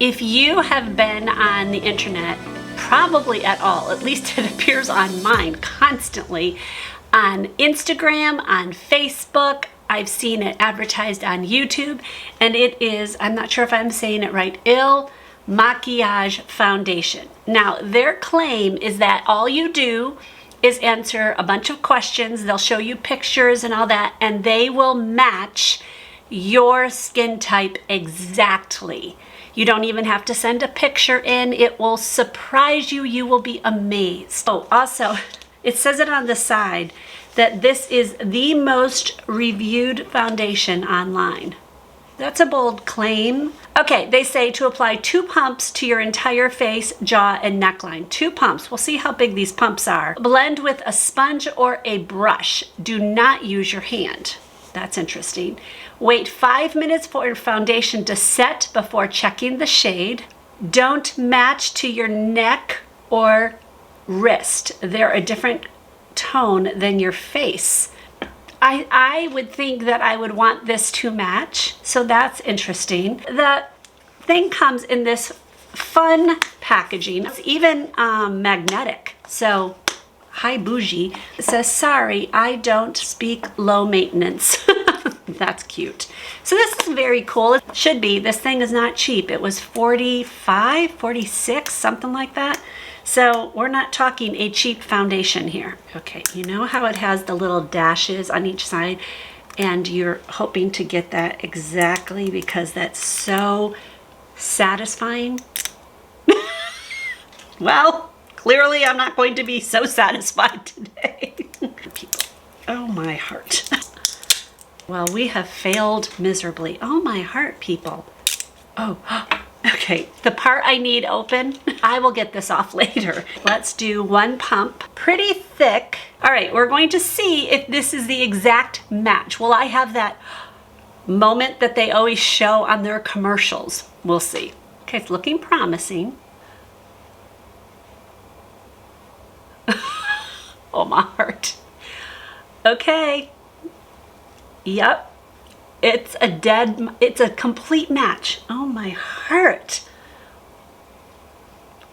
If you have been on the internet, probably at all, at least it appears on mine constantly, on Instagram, on Facebook, I've seen it advertised on YouTube, and it is, I'm not sure if I'm saying it right, Il Makiage Foundation. Now, their claim is that all you do is answer a bunch of questions, they'll show you pictures and all that, and they will match your skin type exactly. You don't even have to send a picture in. It will surprise you. You will be amazed. Oh, also, it says it on the side that this is the most reviewed foundation online. That's a bold claim. Okay, they say to apply 2 pumps to your entire face, jaw, and neckline. 2 pumps. We'll see how big these pumps are. Blend with a sponge or a brush. Do not use your hand. That's interesting. Wait 5 minutes for your foundation to set before checking the shade. Don't match to your neck or wrist. They're a different tone than your face. I would think that I would want this to match, so that's interesting. The thing comes in this fun packaging. It's even magnetic, so hi bougie. It says, sorry, I don't speak low maintenance. That's cute. So this is very cool. It should be. This thing is not cheap. It was 45, 46, something like that. So we're not talking a cheap foundation here. Okay, you know how it has the little dashes on each side, and you're hoping to get that exactly because that's so satisfying? Well, clearly I'm not going to be so satisfied today. People. Oh, my heart. Well, we have failed miserably. Oh, my heart, people. Oh, okay. The part I need open, I will get this off later. Let's do 1 pump. Pretty thick. All right, we're going to see if this is the exact match. Will I have that moment that they always show on their commercials? We'll see. Okay, it's looking promising. Oh, my heart. Okay. Yep. It's a complete match. Oh, my heart.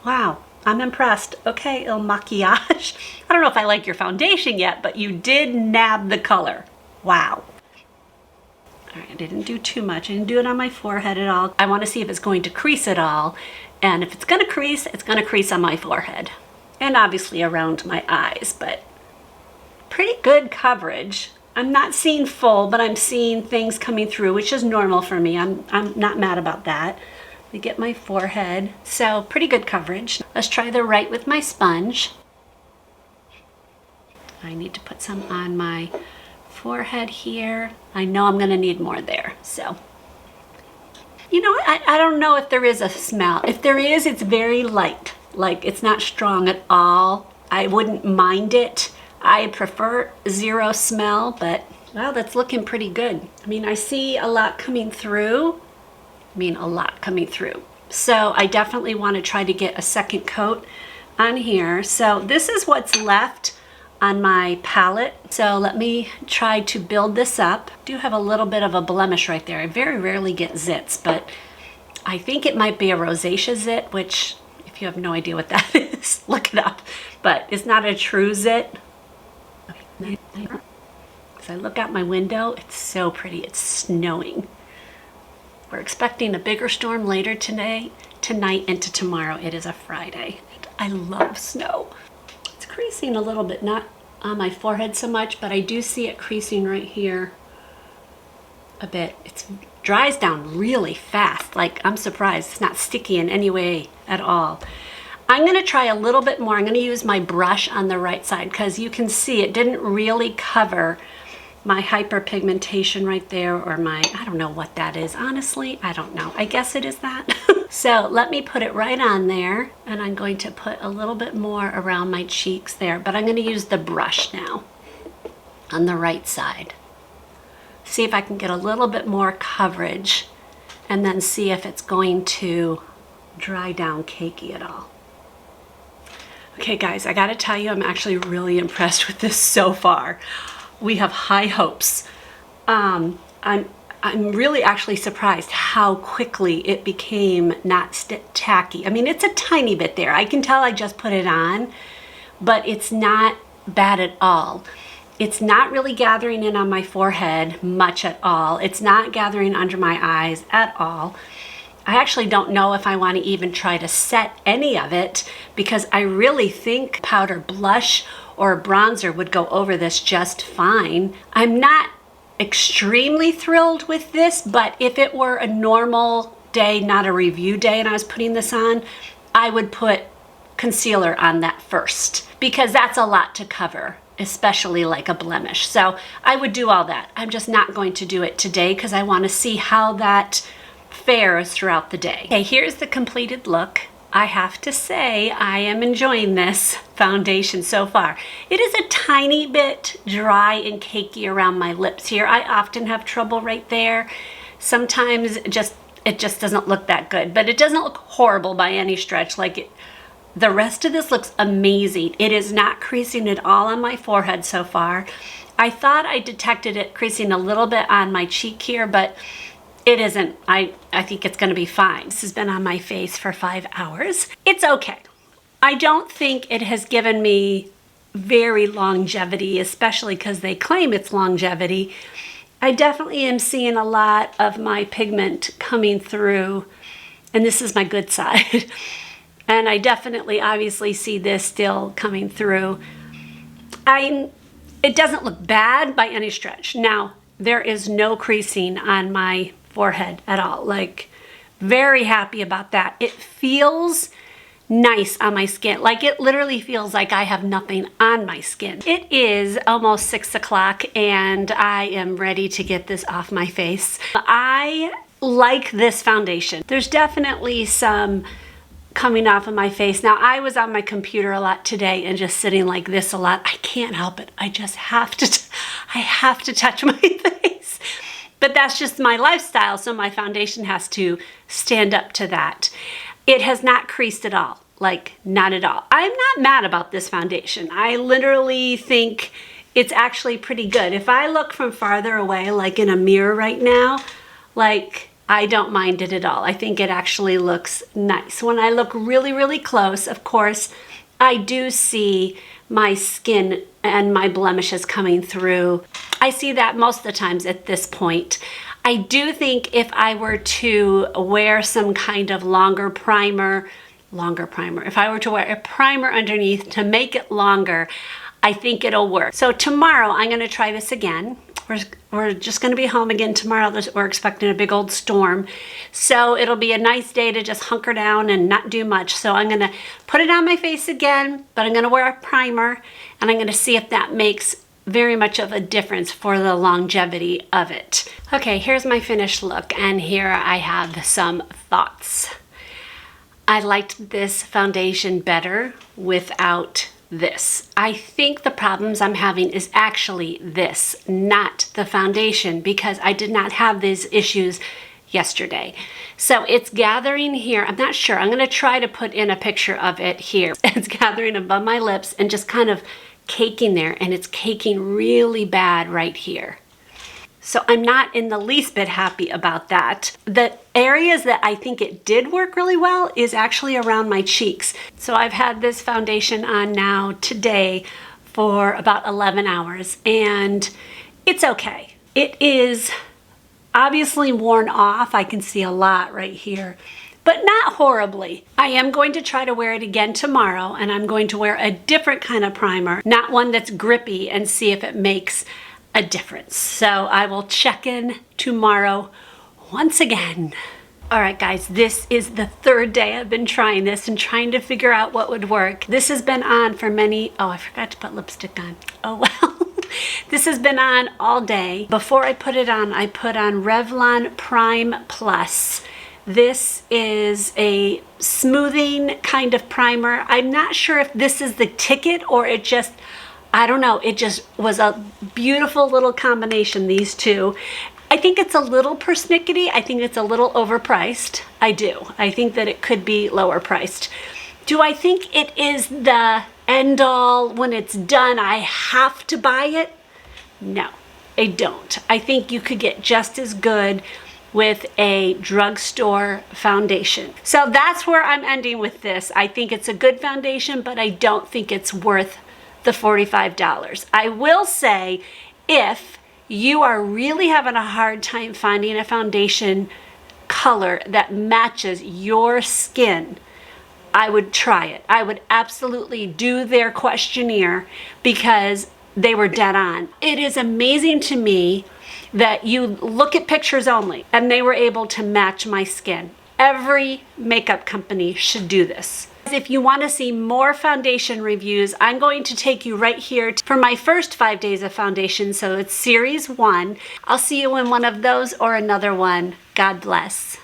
Wow, I'm impressed. Okay, Il Makiage. I don't know if I like your foundation yet, but you did nab the color. Wow. All right, I didn't do too much. I didn't do it on my forehead at all. I want to see if it's going to crease at all. And if it's going to crease, it's going to crease on my forehead. And obviously around my eyes, but pretty good coverage. I'm not seeing full, but I'm seeing things coming through, which is normal for me. I'm not mad about that. Let me get my forehead. So pretty good coverage. Let's try the right with my sponge. I need to put some on my forehead here. I know I'm gonna need more there, so. You know what, I don't know if there is a smell. If there is, it's very light. Like, it's not strong at all. I wouldn't mind it. I prefer zero smell, but wow, that's looking pretty good. I mean, I see a lot coming through. So I definitely want to try to get a second coat on here. So this is what's left on my palette. So let me try to build this up. I do have a little bit of a blemish right there. I very rarely get zits, but I think it might be a rosacea zit, which if you have no idea what that is, look it up. But it's not a true zit. As I look out my window, it's so pretty. It's snowing. We're expecting a bigger storm later tonight, into tomorrow. It is a Friday. I love snow. It's creasing a little bit, not on my forehead so much, but I do see it creasing right here a bit. It dries down really fast. Like, I'm surprised it's not sticky in any way at all. I'm going to try a little bit more. I'm going to use my brush on the right side because you can see it didn't really cover my hyperpigmentation right there, or my, I don't know what that is. Honestly, I don't know. I guess it is that. So let me put it right on there, and I'm going to put a little bit more around my cheeks there, but I'm going to use the brush now on the right side. See if I can get a little bit more coverage, and then see if it's going to dry down cakey at all. Okay guys, I gotta tell you, I'm actually really impressed with this so far. We have high hopes. I'm really actually surprised how quickly it became not tacky. I mean, it's a tiny bit there. I can tell I just put it on, but it's not bad at all. It's not really gathering in on my forehead much at all. It's not gathering under my eyes at all. I actually don't know if I want to even try to set any of it because I really think powder blush or bronzer would go over this just fine. I'm not extremely thrilled with this, but if it were a normal day, not a review day, and I was putting this on, I would put concealer on that first because that's a lot to cover, especially like a blemish. So I would do all that. I'm just not going to do it today because I want to see how that fares throughout the day. Okay, here's the completed look. I have to say I am enjoying this foundation so far. It is a tiny bit dry and cakey around my lips here. I often have trouble right there. Sometimes it just doesn't look that good, but it doesn't look horrible by any stretch. The rest of this looks amazing. It is not creasing at all on my forehead so far. I thought I detected it creasing a little bit on my cheek here, but it isn't. I think it's gonna be fine. This has been on my face for 5 hours. It's okay. I don't think it has given me very longevity, especially because they claim it's longevity. I definitely am seeing a lot of my pigment coming through, and this is my good side. And I definitely obviously see this still coming through. It doesn't look bad by any stretch. Now, there is no creasing on my forehead at all. Like, very happy about that. It feels nice on my skin. Like, it literally feels like I have nothing on my skin. It is almost 6 o'clock and I am ready to get this off my face. I like this foundation. There's definitely some coming off of my face. Now, I was on my computer a lot today and just sitting like this a lot. I can't help it. I just have to, I have to touch my face. But that's just my lifestyle, so my foundation has to stand up to that. It has not creased at all, like not at all. I'm not mad about this foundation. I literally think it's actually pretty good. If I look from farther away, like in a mirror right now, like I don't mind it at all. I think it actually looks nice. When I look really, really close, of course, I do see my skin and my blemishes coming through. I see that most of the times at this point. I do think if I were to wear some kind of longer primer, if I were to wear a primer underneath to make it longer, I think it'll work. So tomorrow I'm gonna try this again. We're just gonna be home again tomorrow. We're expecting a big old storm. So it'll be a nice day to just hunker down and not do much. So I'm gonna put it on my face again, but I'm gonna wear a primer and I'm gonna see if that makes very much of a difference for the longevity of it. Okay, here's my finished look and here I have some thoughts. I liked this foundation better without this. I think the problems I'm having is actually this, not the foundation, because I did not have these issues yesterday. So it's gathering here. I'm not sure. I'm going to try to put in a picture of it here. It's gathering above my lips and just kind of caking there, and it's caking really bad right here. So I'm not in the least bit happy about that. The areas that I think it did work really well is actually around my cheeks. So I've had this foundation on now today for about 11 hours and it's okay. It is obviously worn off. I can see a lot right here, but not horribly. I am going to try to wear it again tomorrow and I'm going to wear a different kind of primer, not one that's grippy, and see if it makes a difference. So I will check in tomorrow once again. All right, guys, this is the third day I've been trying this and trying to figure out what would work. This has been on for oh, I forgot to put lipstick on. Oh, well. This has been on all day. Before I put it on, I put on Revlon Prime Plus. This is a smoothing kind of primer. I'm not sure if this is the ticket or it just, I don't know, it just was a beautiful little combination, these two. I think it's a little persnickety. I think it's a little overpriced. I do. I think that it could be lower priced. Do I think it is the end all when it's done, I have to buy it? No. I don't. I think you could get just as good with a drugstore foundation. So that's where I'm ending with this. I think it's a good foundation, but I don't think it's worth the $45. I will say, if you are really having a hard time finding a foundation color that matches your skin, I would try it. I would absolutely do their questionnaire because they were dead on. It is amazing to me that you look at pictures only and they were able to match my skin. Every makeup company should do this. If you want to see more foundation reviews, I'm going to take you right here for my first 5 days of foundation. So it's series 1. I'll see you in one of those or another one. God bless.